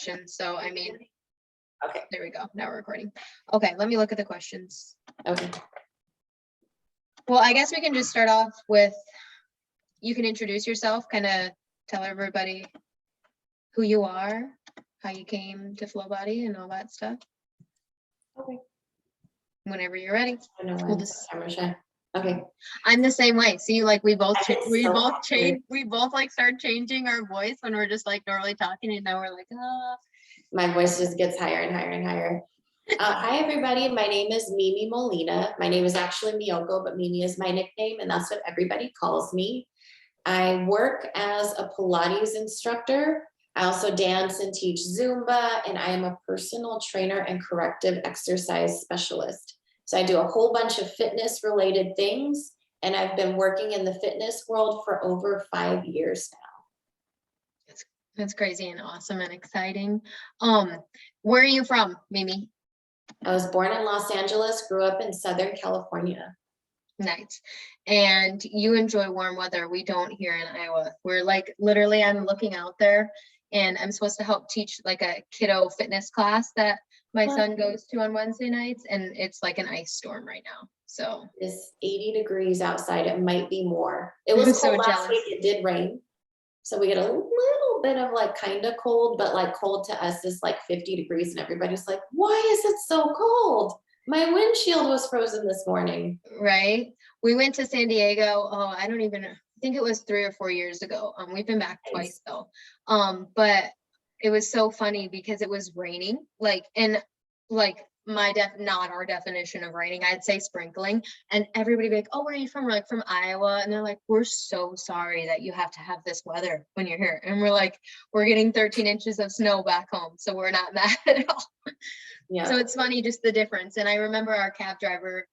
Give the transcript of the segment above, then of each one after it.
questions. So, I mean, Okay. there we go. Now we're recording. Okay, let me look at the questions. Okay. Well, I guess we can just start off with, you can introduce yourself, kind of tell everybody who you are, how you came to Flobody and all that stuff. Okay. Whenever you're ready. I know We'll I'm just- camera shy. Okay. I'm the same way. See, like we both That is so awkward. we both like start changing our voice when we're just like normally talking, and now we're like, My voice just gets higher and higher and higher. Hi, everybody. My name is Mimi Molina. My name is actually Miyoko, but Mimi is my nickname, and that's what everybody calls me. I work as a Pilates instructor. I also dance and teach Zumba, and I am a personal trainer and corrective exercise specialist. So I do a whole bunch of fitness related things, and I've been working in the fitness world for over 5 years now. that's crazy and awesome and exciting. Where are you from, Mimi? I was born in Los Angeles, grew up in Southern California. Nice. And you enjoy warm weather. We don't here in Iowa. We're like, literally, I'm looking out there and I'm supposed to help teach like a kiddo fitness class that my son goes to on Wednesday nights, and it's like an ice storm right now. So It's 80 degrees outside. It might be more. It was I'm so cold last jealous. week. It did rain. So we get a little bit of like kind of cold, but like cold to us is like 50 degrees and everybody's like, why is it so cold? My windshield was frozen this morning. Right. We went to San Diego. Oh, I don't even think it was 3 or 4 years ago. We've been back twice though. But it was so funny because it was raining, like, and like not our definition of raining, I'd say sprinkling, and everybody be like, oh, where are you from? We're like, from Iowa. And they're like, we're so sorry that you have to have this weather when you're here. And we're like, we're getting 13 inches of snow back home, so we're not mad at all. Yeah. So it's funny, just the difference. And I remember our cab driver,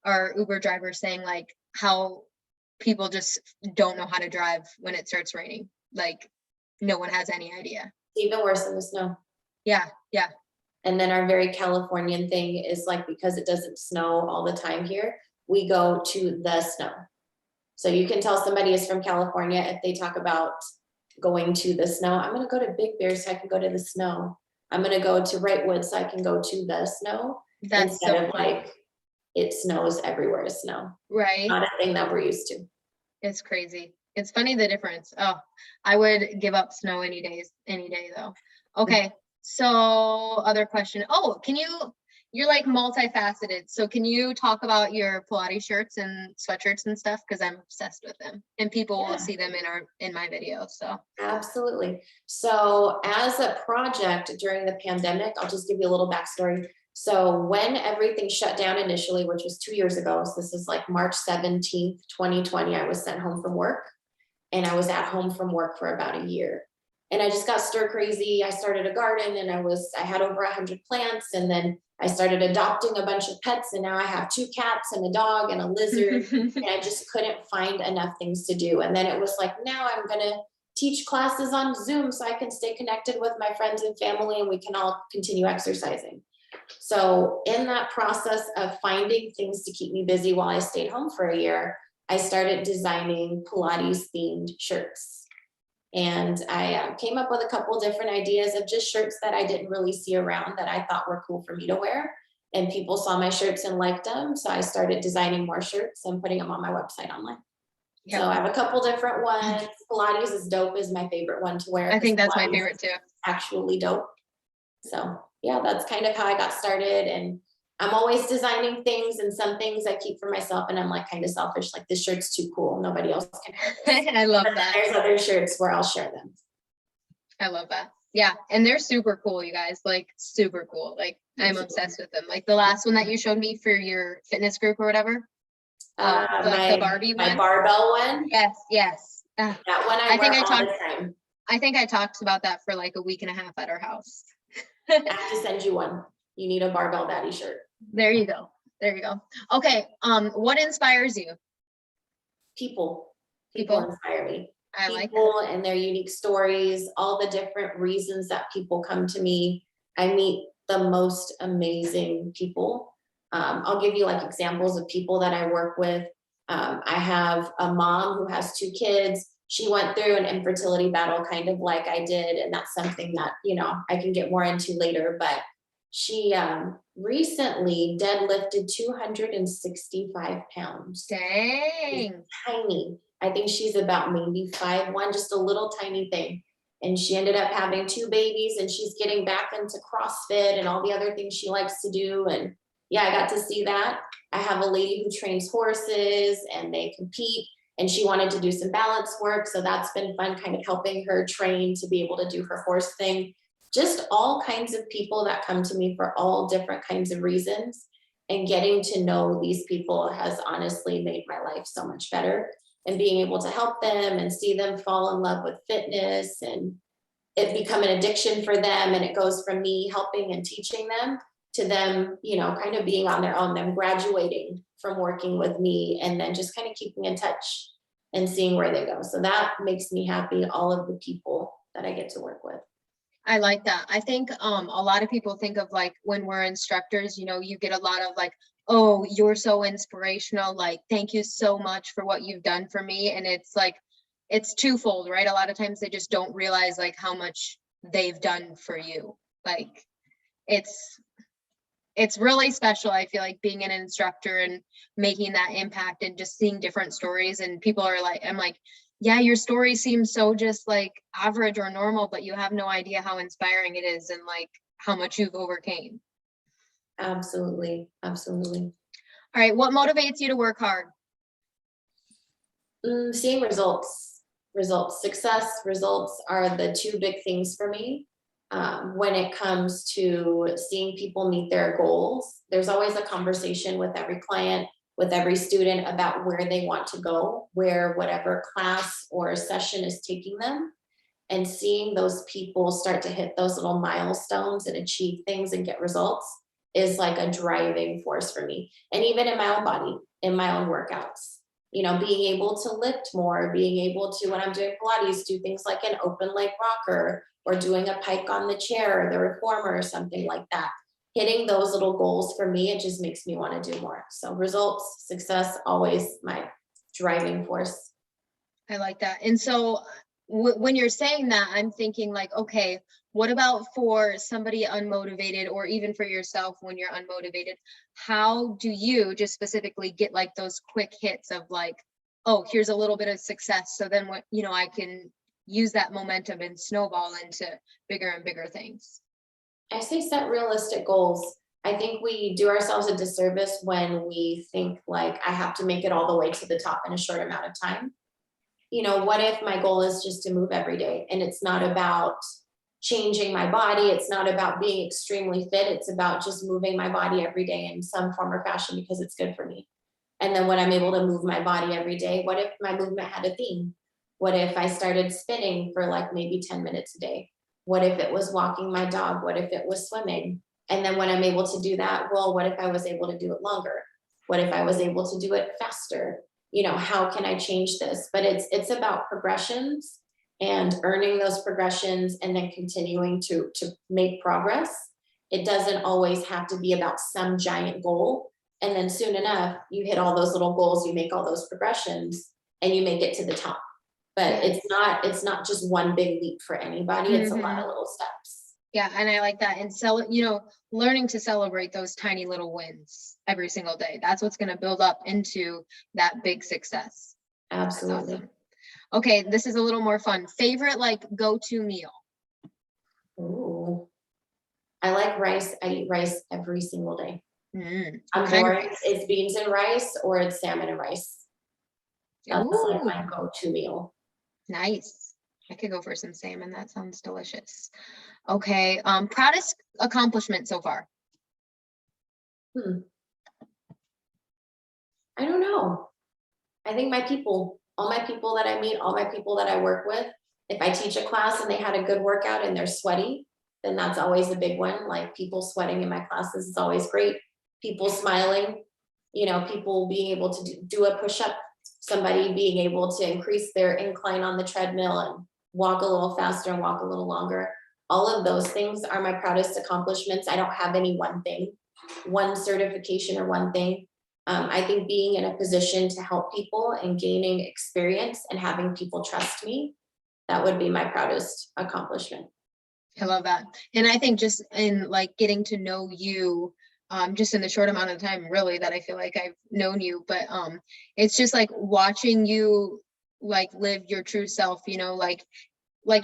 our Uber driver, saying like how people just don't know how to drive when it starts raining. Like no one has any idea. It's even worse than the snow. Yeah. And then our very Californian thing is like, because it doesn't snow all the time here, we go to the snow. So you can tell somebody is from California if they talk about going to the snow. I'm going to go to Big Bear so I can go to the snow. I'm going to go to Wrightwood so I can go to the snow. That's instead so of funny. like it snows everywhere is snow. Right. Not a thing that we're used to. It's crazy. It's funny the difference. Oh, I would give up snow any day though. Okay. So other question. Oh, you're like multifaceted. So can you talk about your Pilates shirts and sweatshirts and stuff? Cause I'm obsessed with them and people will see them in my video. So Absolutely. So as a project during the pandemic, I'll just give you a little backstory. So when everything shut down initially, which was 2 years ago, so this is like March 17th, 2020, I was sent home from work, and I was at home from work for about a year. And I just got stir crazy. I started a garden, and I had over 100 plants, and then I started adopting a bunch of pets, and now I have 2 cats and a dog and a lizard, and I just couldn't find enough things to do. And then it was like, now I'm gonna teach classes on Zoom so I can stay connected with my friends and family, and we can all continue exercising. So in that process of finding things to keep me busy while I stayed home for a year, I started designing Pilates themed shirts. And I came up with a couple different ideas of just shirts that I didn't really see around that I thought were cool for me to wear. And people saw my shirts and liked them. So I started designing more shirts and putting them on my website online. Yep. So I have a couple different ones. Pilates is dope is my favorite one to wear. I think that's my favorite too. Actually dope. So yeah, that's kind of how I got started. And I'm always designing things, and some things I keep for myself, and I'm like kind of selfish, like this shirt's too cool, nobody else can have it. I love that. There's other shirts where I'll share them. I love that. Yeah, and they're super cool, you guys, like super cool. Like I'm obsessed with them. Like the last one that you showed me for your fitness group or whatever. The Barbie one. My barbell one. Yes. That one I wear all the time. I think I talked about that for like a week and a half at our house. I have to send you one. You need a barbell daddy shirt. There you go. Okay. What inspires you? People inspire me. I like people and their unique stories, all the different reasons that people come to me. I meet the most amazing people. I'll give you like examples of people that I work with. I have a mom who has 2 kids. she went through an infertility battle kind of like I did. And that's something that, I can get more into later, but she recently deadlifted 265 pounds. Dang. She's tiny. I think she's about maybe 5'1", just a little tiny thing. And she ended up having 2 babies, and she's getting back into CrossFit and all the other things she likes to do. And yeah, I got to see that. I have a lady who trains horses and they compete, and she wanted to do some balance work. So that's been fun, kind of helping her train to be able to do her horse thing. Just all kinds of people that come to me for all different kinds of reasons. And getting to know these people has honestly made my life so much better. And being able to help them and see them fall in love with fitness and it become an addiction for them. And it goes from me helping and teaching them to them, kind of being on their own, them graduating from working with me and then just kind of keeping in touch and seeing where they go. So that makes me happy, all of the people that I get to work with. I like that. I think a lot of people think of like when we're instructors, you get a lot of like, oh, you're so inspirational. Like, thank you so much for what you've done for me. And it's like, it's twofold, right? A lot of times they just don't realize like how much they've done for you. Like it's really special. I feel like being an instructor and making that impact and just seeing different stories, and people are like, I'm like, yeah, your story seems so just like average or normal, but you have no idea how inspiring it is and like how much you've overcame. Absolutely. Absolutely. All right. What motivates you to work hard? Seeing results, success, results are the 2 big things for me. When it comes to seeing people meet their goals, there's always a conversation with every client, with every student about where they want to go, where whatever class or session is taking them, and seeing those people start to hit those little milestones and achieve things and get results is like a driving force for me. And even in my own body, in my own workouts, being able to lift more, being able to, when I'm doing Pilates, do things like an open leg rocker or doing a pike on the chair or the reformer or something like that. Hitting those little goals for me, it just makes me want to do more. So results, success, always my driving force. I like that. And so when you're saying that, I'm thinking like, okay, what about for somebody unmotivated, or even for yourself when you're unmotivated? How do you just specifically get like those quick hits of like, oh, here's a little bit of success, so then what, I can use that momentum and snowball into bigger and bigger things? I say set realistic goals. I think we do ourselves a disservice when we think like I have to make it all the way to the top in a short amount of time. What if my goal is just to move every day and it's not about changing my body? It's not about being extremely fit. It's about just moving my body every day in some form or fashion because it's good for me. And then when I'm able to move my body every day, what if my movement had a theme? What if I started spinning for like maybe 10 minutes a day? What if it was walking my dog? What if it was swimming? And then when I'm able to do that, well, what if I was able to do it longer? What if I was able to do it faster? How can I change this? But it's about progressions and earning those progressions and then continuing to make progress. It doesn't always have to be about some giant goal. And then soon enough, you hit all those little goals, you make all those progressions and you make it to the top. But it's not just one big leap for anybody. It's a lot of little steps. Yeah. And I like that. And learning to celebrate those tiny little wins every single day. That's what's going to build up into that big success. Absolutely. Awesome. Okay. This is a little more fun. Favorite like go-to meal? Ooh. I like rice. I eat rice every single day. I'm boring. It's beans and rice or it's salmon and rice. That's like my go-to meal. Nice. I could go for some salmon. That sounds delicious. Okay. Proudest accomplishment so far? I don't know. I think my people, all my people that I meet, all my people that I work with, if I teach a class and they had a good workout and they're sweaty, then that's always a big one. Like people sweating in my classes is always great. People smiling, people being able to do a push-up, somebody being able to increase their incline on the treadmill and walk a little faster and walk a little longer. All of those things are my proudest accomplishments. I don't have any one thing, one certification or one thing. I think being in a position to help people and gaining experience and having people trust me, that would be my proudest accomplishment. I love that. And I think just in like getting to know you, just in the short amount of time really that I feel like I've known you, but it's just like watching you like live your true self, you know, like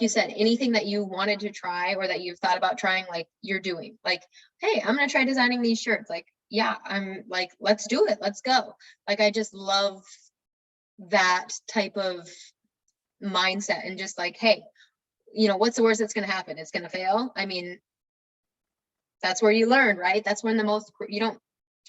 you said, anything that you wanted to try or that you've thought about trying, like you're doing. Like, hey, I'm gonna try designing these shirts. Like, yeah, I'm like, let's do it, let's go. Like, I just love that type of mindset, and just like, hey, you know, what's the worst that's going to happen? It's going to fail. I mean, that's where you learn, right? That's when you don't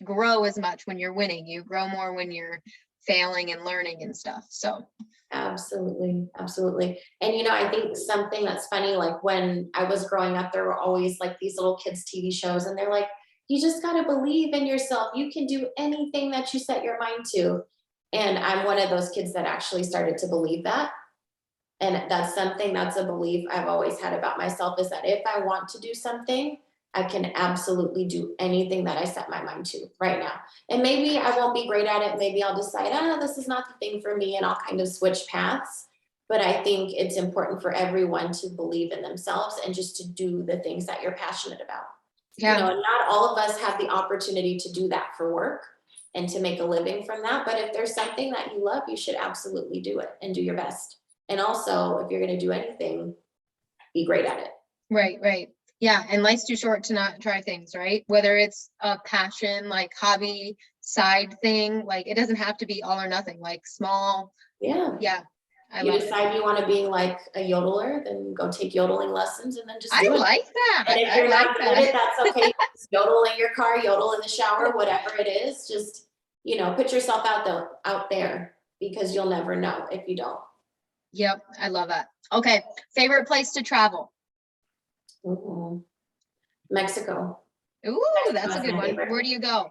grow as much when you're winning. You grow more when you're failing and learning and stuff. So Absolutely, absolutely. And I think something that's funny, like when I was growing up, there were always like these little kids' TV shows, and they're like, you just got to believe in yourself. You can do anything that you set your mind to. And I'm one of those kids that actually started to believe that. And that's a belief I've always had about myself, is that if I want to do something, I can absolutely do anything that I set my mind to right now. And maybe I won't be great at it. Maybe I'll decide, this is not the thing for me, and I'll kind of switch paths. But I think it's important for everyone to believe in themselves and just to do the things that you're passionate about. yeah, Not all of us have the opportunity to do that for work and to make a living from that. But if there's something that you love, you should absolutely do it and do your best. And also, if you're going to do anything, be great at it. right. Yeah, and life's too short to not try things, right? Whether it's a passion, like hobby, side thing, like it doesn't have to be all or nothing, like small. Yeah. Yeah, I You love it. decide you want to be like a yodeler, then go take yodeling lessons and then just I do it. like that. And if I you're like not good at that. it, that's okay. Just yodel in your car, yodel in the shower, whatever it is. Just, put yourself out there, because you'll never know if you don't. Yep, I love that. Okay, favorite place to travel? Mm-mm. Mexico. Ooh, that's a That's good my one. favorite. Where do you go?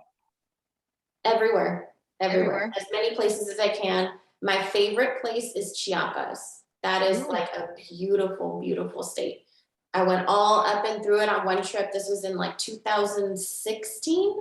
Everywhere. Everywhere. As many places as I can. My favorite place is Chiapas. That is Ooh, like a beautiful, beautiful state. I went all up and through it on one trip. This was in like 2016.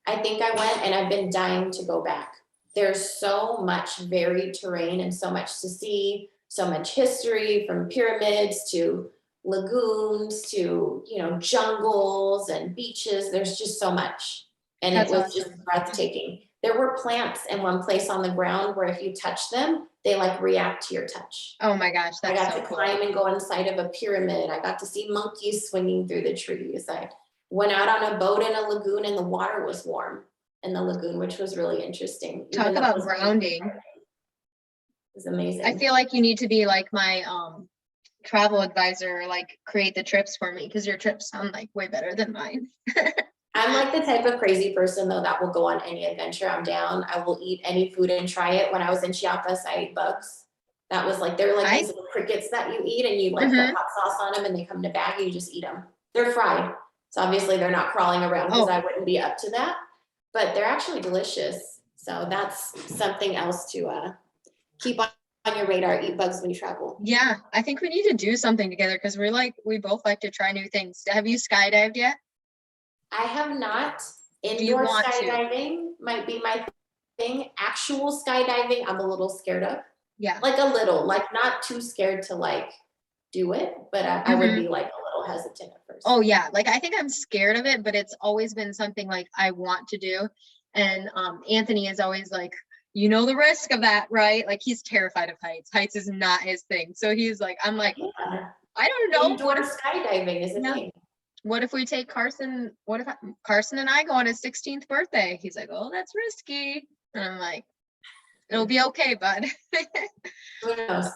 I think I went, and I've been dying to go back. There's so much varied terrain and so much to see, so much history, from pyramids to lagoons to, jungles and beaches. There's just so much. And it that's was just awesome. breathtaking. There were plants in one place on the ground where if you touch them, they like react to your touch. Oh my gosh, I that's got so to cool. climb and go inside of a pyramid. I got to see monkeys swinging through the trees. I went out on a boat in a lagoon, and the water was warm in the lagoon, which was really interesting. Talk about grounding. It was amazing. I feel like you need to be like my travel advisor, like create the trips for me, because your trips sound like way better than mine. I'm like the type of crazy person though that will go on any adventure. I'm down. I will eat any food and try it. When I was in Chiapas, I ate bugs. That was like, they're like these little crickets that you eat, and you like put hot sauce on them, and they come in a bag and you just eat them. They're fried. So obviously they're not crawling around, because I wouldn't be up to that, but they're actually delicious. So that's something else to keep on your radar. Eat bugs when you travel. Yeah, I think we need to do something together, because we both like to try new things. Have you skydived yet? I have not. Indoor skydiving might be my thing. Actual skydiving, I'm a little scared of. Yeah. Like a little, like not too scared to like do it, but I would be like a little hesitant at first. Oh yeah, like I think I'm scared of it, but it's always been something like I want to do. And Anthony is always like, you know the risk of that, right? Like he's terrified of heights. Heights is not his thing. So he's like, I'm like, Yeah. I don't know. Indoor skydiving is a thing. What if we take Carson? Carson and I go on his 16th birthday? He's like, oh, that's risky. And I'm like, it'll be okay, bud. Who knows?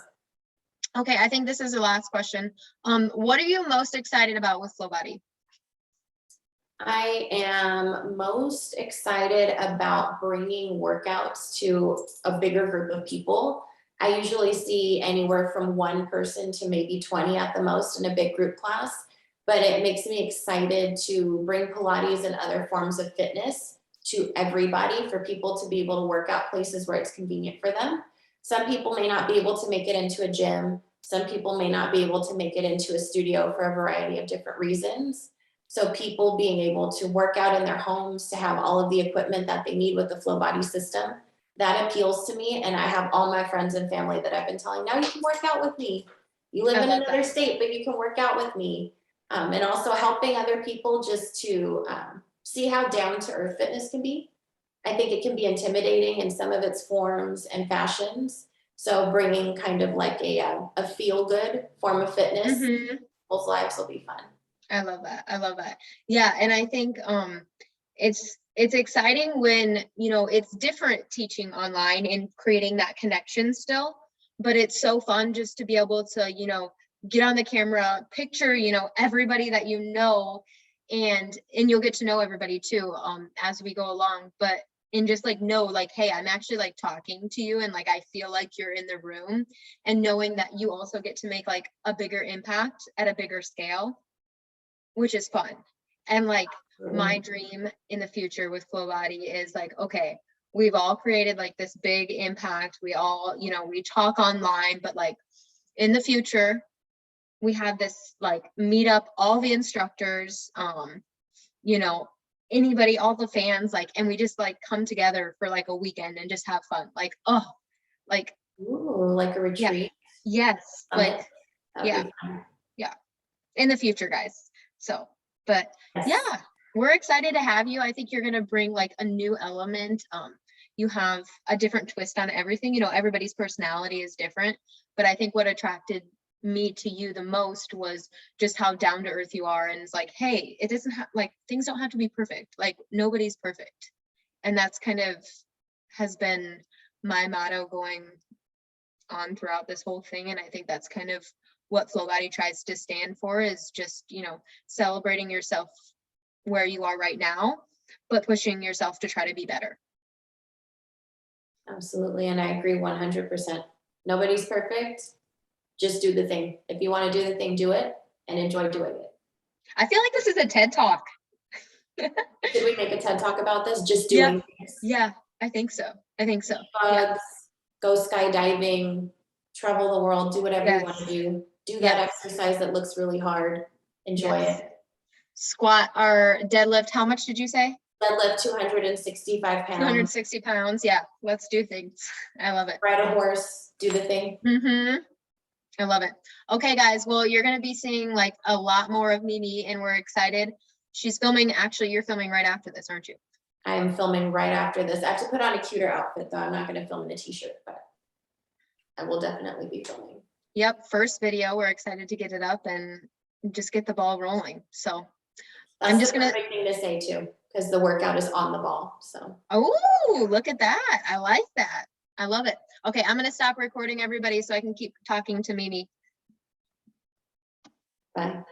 Okay, I think this is the last question. What are you most excited about with Flobody? I am most excited about bringing workouts to a bigger group of people. I usually see anywhere from one person to maybe 20 at the most in a big group class, but it makes me excited to bring Pilates and other forms of fitness to everybody, for people to be able to work out places where it's convenient for them. Some people may not be able to make it into a gym. Some people may not be able to make it into a studio for a variety of different reasons. So people being able to work out in their homes, to have all of the equipment that they need with the Flobody system, that appeals to me. And I have all my friends and family that I've been telling, now you can work out with me. You live I in love another that. state, but you can work out with me. And also helping other people just to see how down to earth fitness can be. I think it can be intimidating in some of its forms and fashions. So bringing kind of like a feel good form of fitness, Mhm. people's lives will be fun. I love that. I love that. Yeah, and I think it's exciting when, you know, it's different teaching online and creating that connection still, but it's so fun just to be able to, you know, get on the camera, picture, you know, everybody that you know, and you'll get to know everybody too as we go along, but and just like know like, hey, I'm actually like talking to you and like I feel like you're in the room, and knowing that you also get to make like a bigger impact at a bigger scale, which is fun. And like my dream in the future with Flobody is like, okay, we've all created like this big impact. We all, you know, we talk online, but like in the future, we have this like meet up all the instructors, you know, anybody, all the fans, like, and we just like come together for like a weekend and just have fun. Like, oh, like, Ooh, like a yeah, retreat. yes, like, That'd yeah, be fun. yeah, in the future, guys. So, but Yes. yeah, we're excited to have you. I think you're going to bring like a new element. You have a different twist on everything. You know, everybody's personality is different, but I think what attracted me to you the most was just how down to earth you are. And it's like, hey, it doesn't have like things don't have to be perfect. Like nobody's perfect. And that's kind of has been my motto going on throughout this whole thing. And I think that's kind of what Flobody tries to stand for, is just, you know, celebrating yourself where you are right now, but pushing yourself to try to be better. Absolutely. And I agree 100%. Nobody's perfect. Just do the thing. If you want to do the thing, do it and enjoy doing it. I feel like this is a TED Talk. Did we make a TED Talk about this? Just Yeah. doing things. Yeah, I think so. I think so. Bugs, Yeah. go skydiving, travel the world, do whatever you want to Yes. do. Do that Yes. exercise that looks really hard. Enjoy Yes. it. Squat or deadlift, how much did you say? Deadlift 265 pounds. 260 pounds. Yeah, let's do things. I love it. Ride a horse, do the thing. I love it. Okay, guys. Well, you're going to be seeing like a lot more of Mimi, and we're excited. She's filming. Actually, you're filming right after this, aren't you? I am filming right after this. I have to put on a cuter outfit though. I'm not going to film in a t-shirt, but I will definitely be filming. Yep. First video. We're excited to get it up and just get the ball rolling. So That's I'm just going to. the perfect thing to say too, because the workout is on the ball. So. Oh, look at that. I like that. I love it. Okay, I'm going to stop recording, everybody, so I can keep talking to Mimi. Bye.